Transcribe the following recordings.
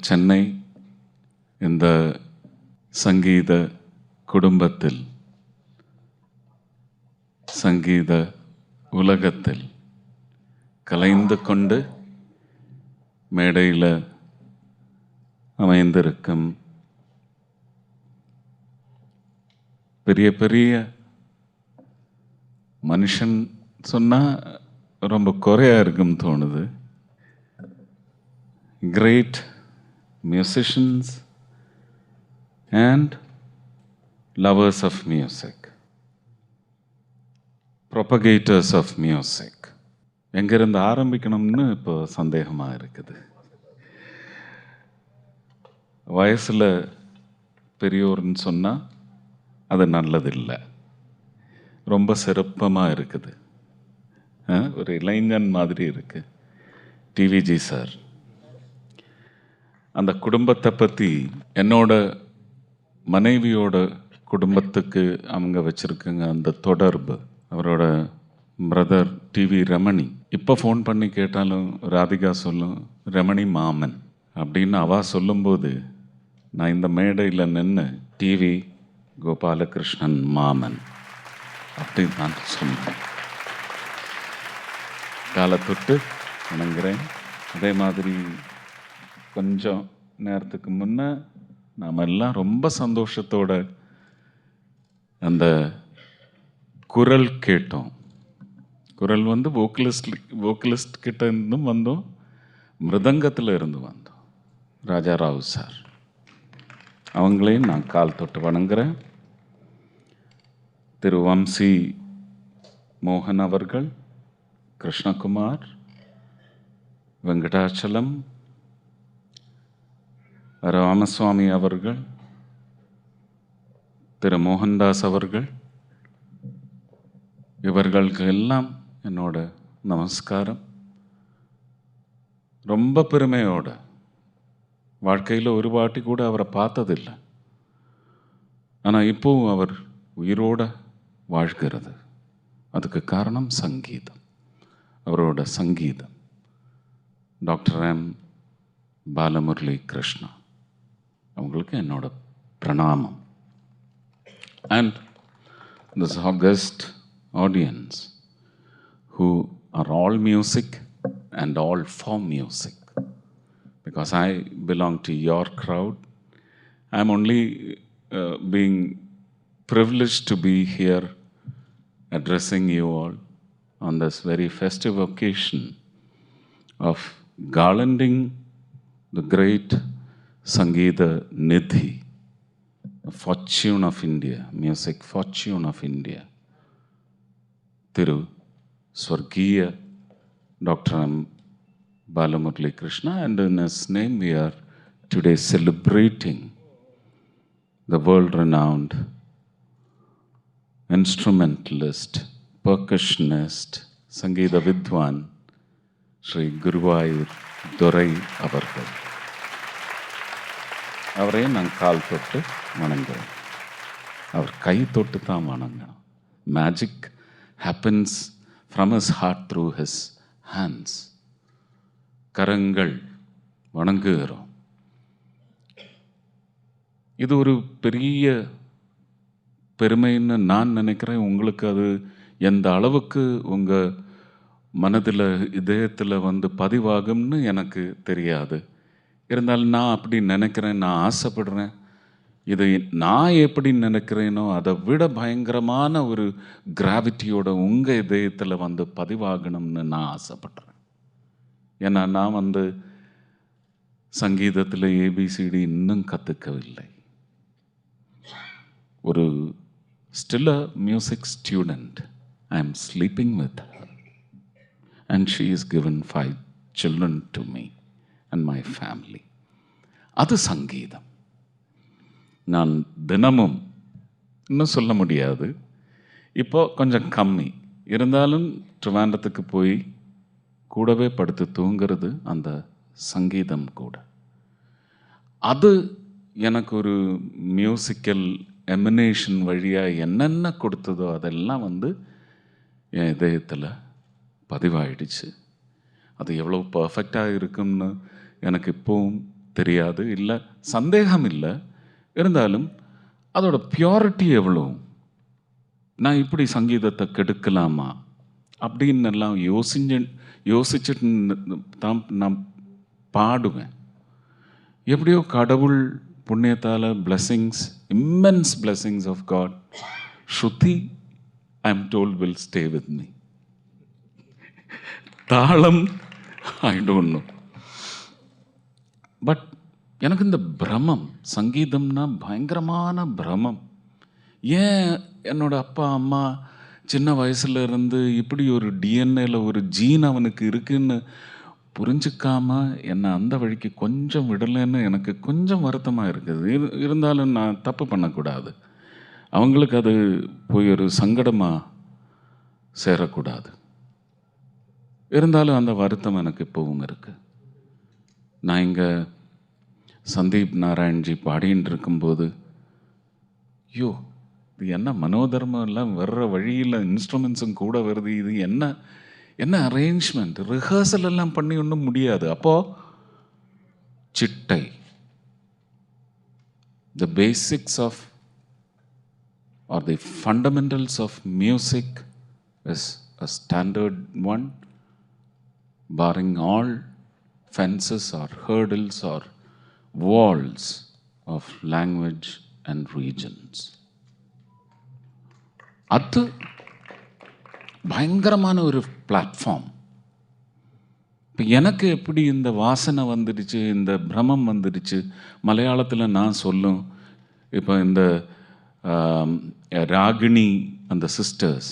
சென்னை இந்த சங்கீத குடும்பத்தில், சங்கீத உலகத்தில் கலைந்து கொண்டு மேடையில் அமைந்திருக்கும் பெரிய பெரிய மனுஷன் சொன்னால் ரொம்ப குறையா இருக்குன்னு தோணுது. Great musicians and lovers of music, propagators of music. எங்கேருந்து ஆரம்பிக்கணும்னு இப்போ சந்தேகமாக இருக்குது. வயசில் பெரியோர்னு சொன்னால் அது நல்லதில்லை, ரொம்ப சிறப்பமாக இருக்குது. ஒரு இளைஞன் மாதிரி இருக்கு டிவிஜி சார். அந்த குடும்பத்தை பற்றி, என்னோட மனைவியோட குடும்பத்துக்கு அவங்க வச்சுருக்குங்க அந்த தொடர்பு. அவரோட பிரதர் டிவி ரமணி, இப்போ ஃபோன் பண்ணி கேட்டாலும் ராதிகா சொல்லும் ரமணி மாமன் அப்படின்னு. அவள் சொல்லும்போது நான் இந்த மேடையில் நின்று டிவி கோபாலகிருஷ்ணன் மாமன் அப்படின்னு நான் சொன்னேன். காலை தொட்டு வணங்குறேன். அதே மாதிரி கொஞ்சம் நேரத்துக்கு முன்னே நாம் எல்லாம் ரொம்ப சந்தோஷத்தோட அந்த குரல் கேட்டோம். குரல் வந்து வோக்கலிஸ்ட் கிட்ட இருந்தும் வந்தோம், மிருதங்கத்தில் இருந்து வந்தோம். ராஜாராவ் சார், அவங்களையும் நான் கால் தொட்டு வணங்குறேன். திரு வம்சி மோகன் அவர்கள், கிருஷ்ணகுமார், வெங்கடாச்சலம், ராமசுவாமி அவர்கள், திரு மோகன்தாஸ் அவர்கள், இவர்களுக்கு எல்லாம் என்னோட நமஸ்காரம். ரொம்ப பெருமையோட, வாழ்க்கையில் ஒரு வாட்டி கூட அவரை பார்த்ததில்லை, ஆனால் இப்போவும் அவர் உயிரோட வாழ்கிறது. அதுக்கு காரணம் சங்கீதம், அவரோட சங்கீதம். டாக்டர் எம் பாலமுரளி கிருஷ்ணா அவங்களுக்கு என்னோட பிரணாமம். And this august audience who are all music and all for music, because I belong to your crowd. I'm only being privileged to be here addressing you all on this very festive occasion of garlanding the great Sangeeta Nidhi, the fortune of India, music fortune of India, Thiru Swargiya Dr. M. Balamurali Krishna, and in his name we are today celebrating the world-renowned instrumentalist, percussionist, Sangeeta Vidwan, Sri Guruvayur Durai அவர்கள். அவரே நான் கால் தொட்டு வணங்குறேன். அவர் கை தொட்டு தான் வணங்கணும். Magic happens from his heart through his hands. கரங்கள் வணங்குகிறோம். இது ஒரு பெரிய பெருமைன்னு நான் நினைக்கிறேன். உங்களுக்கு அது எந்த அளவுக்கு உங்கள் மனதில், இதயத்தில் வந்து பதிவாகும்னு எனக்கு தெரியாது. இருந்தாலும் நான் அப்படி நினைக்கிறேன், நான் ஆசைப்படுறேன். இது நான் எப்படி நினைக்கிறேனோ அதை விட பயங்கரமான ஒரு கிராவிட்டியோட உங்கள் இதயத்தில் வந்து பதிவாகணும்னு நான் ஆசைப்படுறேன். ஏன்னா நான் வந்து சங்கீதத்தில் ஏபிசிடி இன்னும் கற்றுக்கவில்லை. ஒரு still a music student. I am sleeping with her and she is given 5 children to me and my family. அது சங்கீதம். நான் தினமும் இன்னும் சொல்ல முடியாது, இப்போ கொஞ்சம் கம்மி இருந்தாலும் ட்ரிவாண்டத்துக்கு போய் கூடவே படுத்து தூங்கிறது அந்த சங்கீதம் கூட. அது எனக்கு ஒரு மியூசிக்கல் எமினேஷன் வழியாக என்னென்ன கொடுத்ததோ அதெல்லாம் வந்து என் இதயத்தில் பதிவாயிடுச்சு. அது எவ்வளோ பர்ஃபெக்டாக இருக்கும்னு எனக்கு இப்போவும் தெரியாது, இல்லை சந்தேகம் இல்லை. இருந்தாலும் அதோட பியூரிட்டி எவ்வளோ, நான் இப்படி சங்கீதத்தை கெடுக்கலாமா அப்படின்னு எல்லாம் யோசிச்சுட்டு தான் நான் பாடுவேன். எப்படியோ கடவுள் புண்ணியத்தால் blessings, immense blessings of God, Shruti, I am told, will stay with me. தாளம் I don't know. பட் எனக்கு இந்த பிரமம், சங்கீதம்னா பயங்கரமான பிரமம். ஏன் என்னோட அப்பா அம்மா சின்ன வயசுல இருந்து இப்படி ஒரு டிஎன்ஏல ஒரு ஜீன் அவனுக்கு இருக்குன்னு புரிஞ்சுக்காம என்னை அந்த வழிக்கு கொஞ்சம் விடலைன்னு எனக்கு கொஞ்சம் வருத்தமாக இருக்குது. இருந்தாலும் நான் தப்பு பண்ணக்கூடாது, அவங்களுக்கு அது போய் ஒரு சங்கடமாக சேரக்கூடாது. இருந்தாலும் அந்த வருத்தம் எனக்கு இப்போவும் இருக்குது. நான் இங்கே சந்தீப் நாராயண்ஜி பாடின்னு இருக்கும்போது, ஐயோ இது என்ன மனோதர்மம் எல்லாம் வர்ற வழியில் இன்ஸ்ட்ருமெண்ட்ஸும் கூட வருது, இது என்ன அரேஞ்ச்மெண்ட், ரிஹர்சல் எல்லாம் பண்ணி ஒன்றும் முடியாது. அப்போது சிட்டை, the basics of or the fundamentals of music is a standard one, barring all fences or hurdles or walls of language and regions. அது பயங்கரமான ஒரு பிளாட்ஃபார்ம். இப்போ எனக்கு எப்படி இந்த வாசனை வந்துடுச்சு, இந்த பிரமம் வந்துடுச்சு, மலையாளத்தில் நான் சொல்லும். இப்போ இந்த ராகினி, அந்த சிஸ்டர்ஸ்,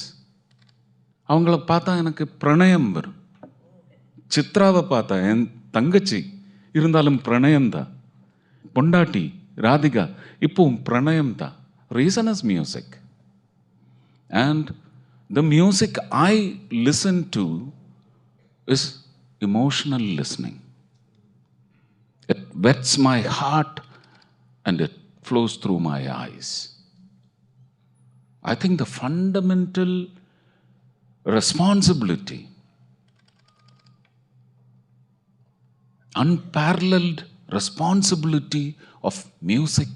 அவங்கள பார்த்தா எனக்கு பிரணயம் வரும். சித்ராவை பார்த்தா என் தங்கச்சி, இருந்தாலும் பிரணயம்தான். பொண்டாட்டி ராதிகா, இப்போவும் பிரணயம்தான். Reason is music. And the music I listen to is emotional listening. It wets my heart and it flows through my eyes. I think the fundamental responsibility, unparalleled responsibility of music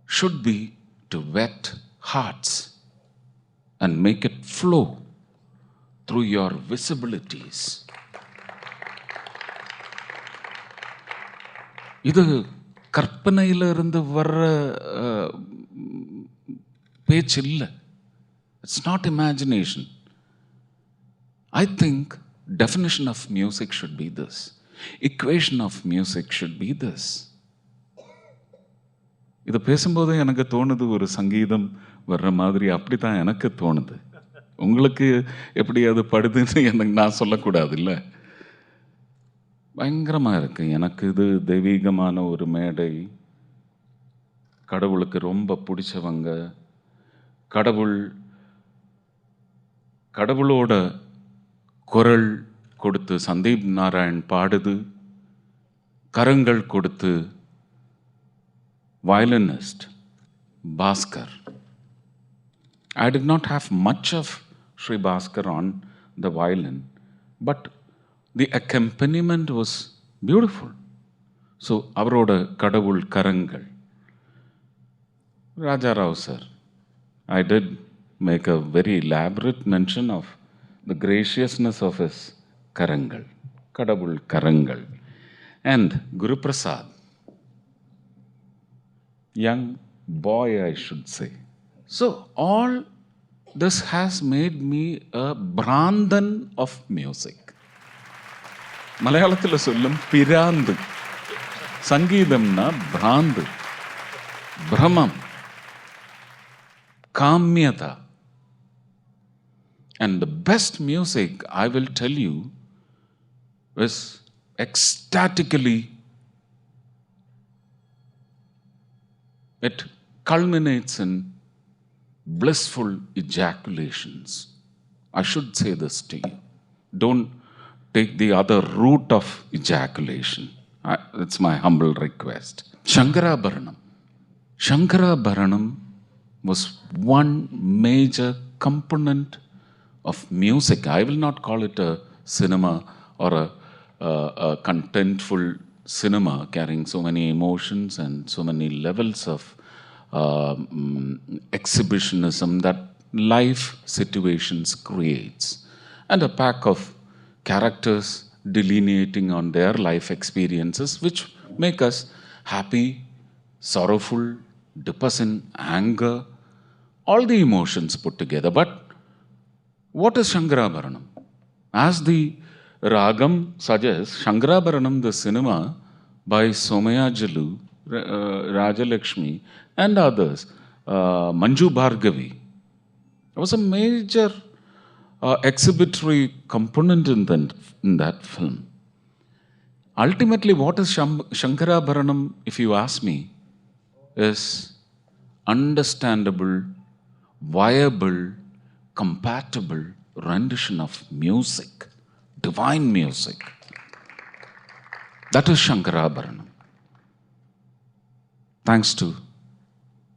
should be to wet hearts and make it flow through your visibilities. இது கற்பனையிலிருந்து வர்ற பேச்சு இல்லை. It's not imagination. I think definition of music should be this. Equation of music should be this. இதை பேசும்போது எனக்கு தோணுது, ஒரு சங்கீதம் வர்ற மாதிரி அப்படி தான் எனக்கு தோணுது. உங்களுக்கு எப்படி அது படுதுன்னு எனக்கு நான் சொல்லக்கூடாது இல்லை. பயங்கரமாக இருக்கு எனக்கு. இது தெய்வீகமான ஒரு மேடை, கடவுளுக்கு ரொம்ப பிடிச்சவங்க, கடவுளோட குரல் கொடுத்து சந்தீப் நாராயண் பாடுது, கரங்கள் கொடுத்து violinist Bhaskar. I did not have much of Sri Bhaskar on the violin, but the accompaniment was beautiful. So avaroda kadavul karangal. Raja Rao sir, I did make a very elaborate mention of the graciousness of his karangal, kadavul karangal, and Guru Prasad, young boy I should say. So all this has made me a Brandhan of music. மலையாளத்தில் சொல்லும் பிராந்து. சங்கீதம்னா பிராந்து, பிரமம், காமியதா. And the best music, I will tell you, is ecstatically, it culminates in blissful ejaculations. I should say this to you. Don't take the other route of ejaculation. It's my humble request. Shankarabharanam. Shankarabharanam was one major component of music. I will not call it a cinema or a contentful cinema carrying so many emotions and so many levels of exhibitionism that life situations creates, and a pack of characters delineating on their life experiences which make us happy, sorrowful, depressing, anger, all the emotions put together. But what is Shankarabharanam? As the Ragam suggests, Shankarabharanam, the cinema by Somayajalu, Rajalakshmi, and others, Manju Bhargavi, was a major exhibitory component in that film. Ultimately, what is Shankarabharanam, if you ask me, is understandable, viable, compatible rendition of music, divine music. That is Shankarabharanam. Thanks to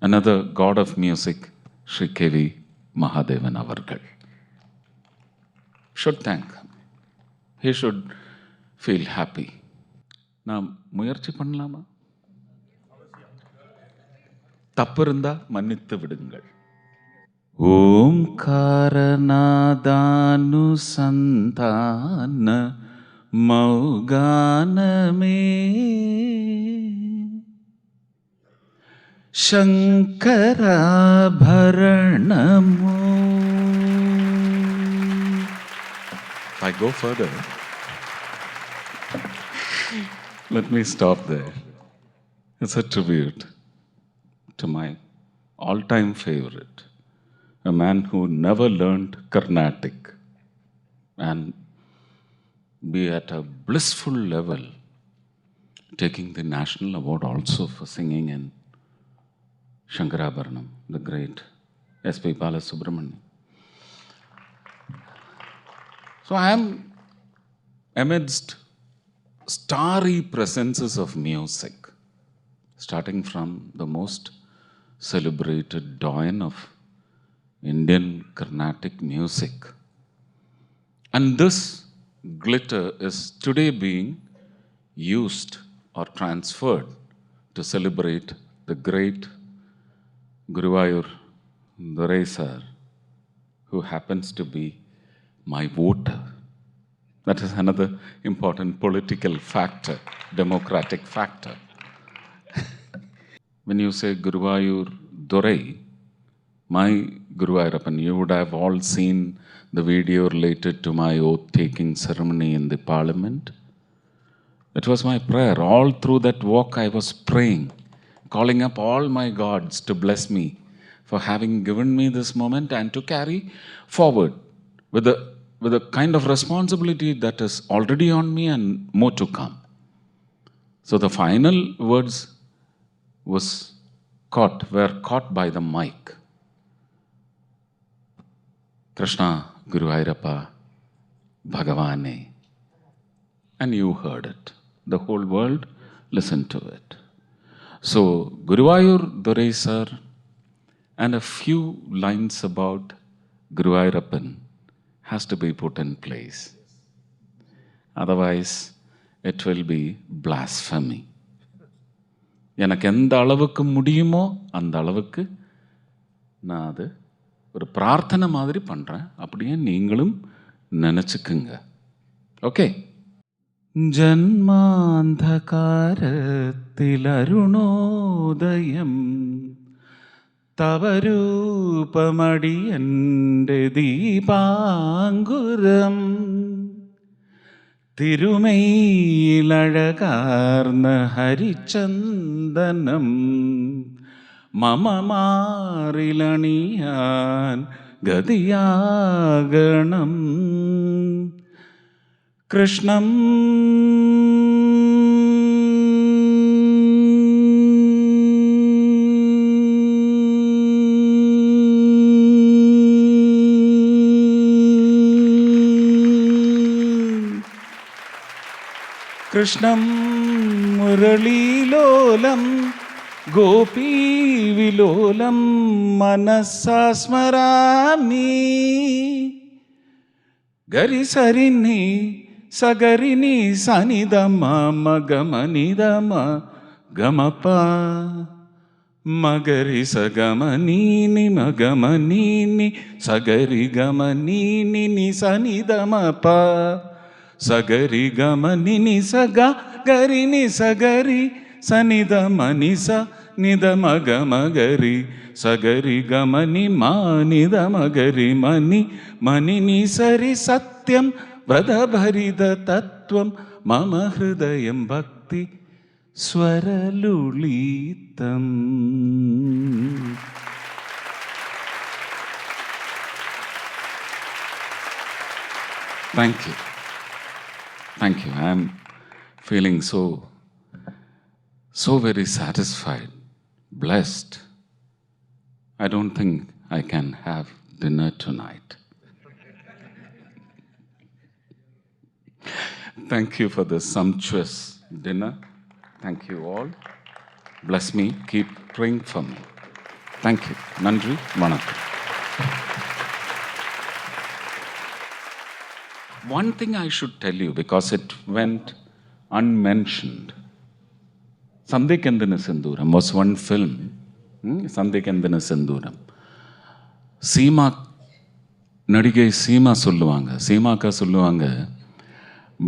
another god of music, Sri K.V. Mahadevan Avargal. Should thank him. He should feel happy. நாம் முயற்சி பண்ணலாமா? தப்பு இருந்தா மன்னித்து விடுங்கள். ஓம்காரநாதானுசந்தான மௌகானமே Shankarabharanamo. If I go further, let me stop there. It's a tribute to my all-time favorite, a man who never learned Carnatic and be at a blissful level, taking the national award also for singing in Shankarabharanam, the great S.P. Balasubramanian. So I am amidst starry presences of music, starting from the most celebrated doyen of Indian Carnatic music. And this glitter is today being used or transferred to celebrate the great Guruvayur Durai sir, who happens to be my voter. That is another important political factor, democratic factor. When you say Guruvayur Durai, my Guruvayurappan, you would have all seen the video related to my oath-taking ceremony in the parliament. It was my prayer. All through that walk, I was praying, calling up all my gods to bless me for having given me this moment and to carry forward with a kind of responsibility that is already on me and more to come. So the final words were caught by the mic. Krishna Guruvayurappa Bhagavane. And you heard it. The whole world listened to it. So Guruvayur Durai sir and a few lines about Guruvayurappan has to be put in place. Otherwise, it will be blasphemy. எனக்கு எந்த அளவுக்கு முடியுமோ அந்த அளவுக்கு நான் அது ஒரு பிரார்த்தனை மாதிரி பண்ணுறேன். அப்படியே நீங்களும் நினச்சிக்குங்க. ஓகே. ജന്മാന്ധകാരത്തിലരുണോദയം തവരൂപമടിയൻ്റെ ദീപാങ്കുരം തിരുമയിലഴകാർന്ന ഹരിചന്ദനം മമ മാറിലണിയാൻ ഗതിയാകണം കൃഷ്ണം കൃഷ്ണം മുരളീലോലം ഗോപീവിലോലം മനസാ സ്മരാമി ഗരി സരിനി சகரி நீ சனிதம மகமனிதம கமபா மகரி சகம நீனி மகம நீனி சகரி கம நீனி நி சனிதம பா சகரி கம நினி சக கரி நி சகரி சனிதம நிச நித மக மகரி சகரி கம நி மானித மகரி மணி மணி நி சரி சத்யம் வதபரித தத்துவம் மம ஹிருதயம் பக்தி ஸ்வரலுளிதம். Thank you. Thank you. I am feeling so very satisfied, blessed. I don't think I can have dinner tonight. Thank you for the sumptuous dinner. Thank you all. Bless me. Keep praying for me. Thank you. Nandri, vanakkam. One thing I should tell you, because it went unmentioned. Sandhikandana Sindhuram was one film. Sandhikandana Sindhuram. Seema, நடிகை சீமா சொல்லுவாங்க, சீமாக்கா சொல்லுவாங்க,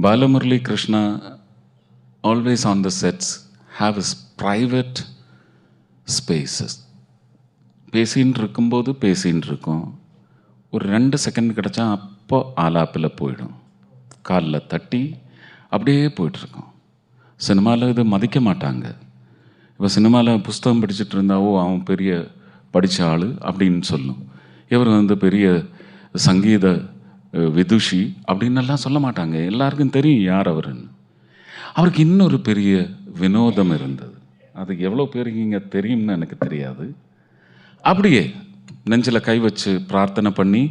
Balamurali Krishna always on the sets have his private spaces. பேசின்னு இருக்கும்போது பேசின்னு இருக்கும், ஒரு 2 second கிடச்சா அப்போ ஆலாப்பில் போயிடும், காலில் தட்டி அப்படியே போயிட்டுருக்கோம். சினிமாவில் இது மதிக்க மாட்டாங்க. இப்போ சினிமாவில் புஸ்தகம் படிச்சுட்டு இருந்தாவோ அவன் பெரிய படித்த ஆள் அப்படின்னு சொல்லும். இவர் பெரிய சங்கீத விதுஷி அப்படின்னெல்லாம் சொல்ல மாட்டாங்க. எல்லாருக்கும் தெரியும் யார் அவருன்னு. அவருக்கு இன்னொரு பெரிய வினோதம் இருந்தது. அது எவ்வளோ பேருக்கு இங்கே தெரியும்னு எனக்கு தெரியாது. அப்படியே நெஞ்சில் கை வச்சு பிரார்த்தனை பண்ணி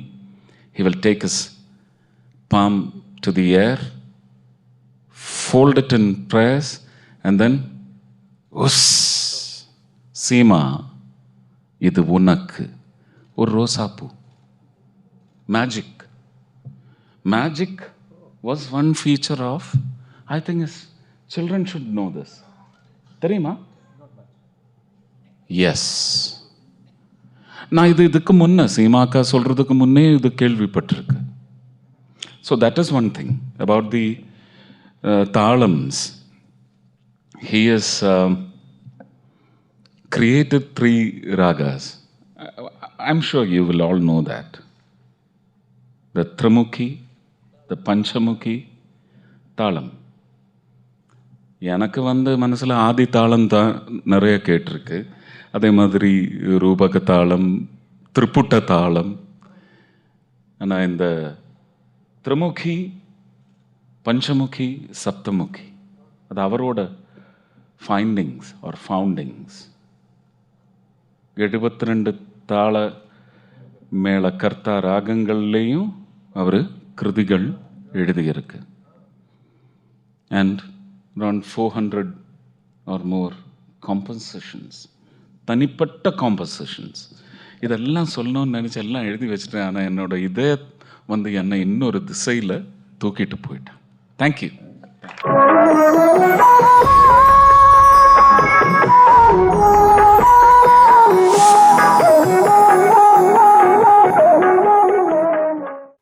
he will take his palm to the air, fold it in prayers, and then உஸ் சீமா இது உனக்கு ஒரு ரோசாப்பூ. Magic was one feature of, I think children should know this. தெரியுமா? எஸ். நான் இதுக்கு முன்னே சீமாக்கா சொல்கிறதுக்கு முன்னே இது கேள்விப்பட்டிருக்கு. So that is one thing about the தாளம்ஸ். He has created 3 ragas. I'm sure you will all know that. The Trimukhi, the Panchamukhi, தாளம். எனக்கு மனசில் ஆதி தாளம் தான் நிறைய கேட்டிருக்கு. அதே மாதிரி ரூபக தாளம், திரிபுட்ட தாளம். ஆனால் இந்த திரிமுகி, பஞ்சமுகி, சப்தமுகி அது அவரோட ஃபைண்டிங்ஸ் ஆர் ஃபவுண்டிங்ஸ். 72 தாள மேள கர்த்தா ராகங்கள்லேயும் அவர் கிருதிகள் எழுதியிருக்கு. And around 400 or more compositions, தனிப்பட்ட காம்போசிஷன்ஸ். இதெல்லாம் சொல்லணும்னு நினச்சி எல்லாம் எழுதி வச்சுட்டேன். ஆனால் என்னோட இதே என்னை இன்னொரு திசையில் தூக்கிட்டு போயிட்டேன். தேங்க்யூ.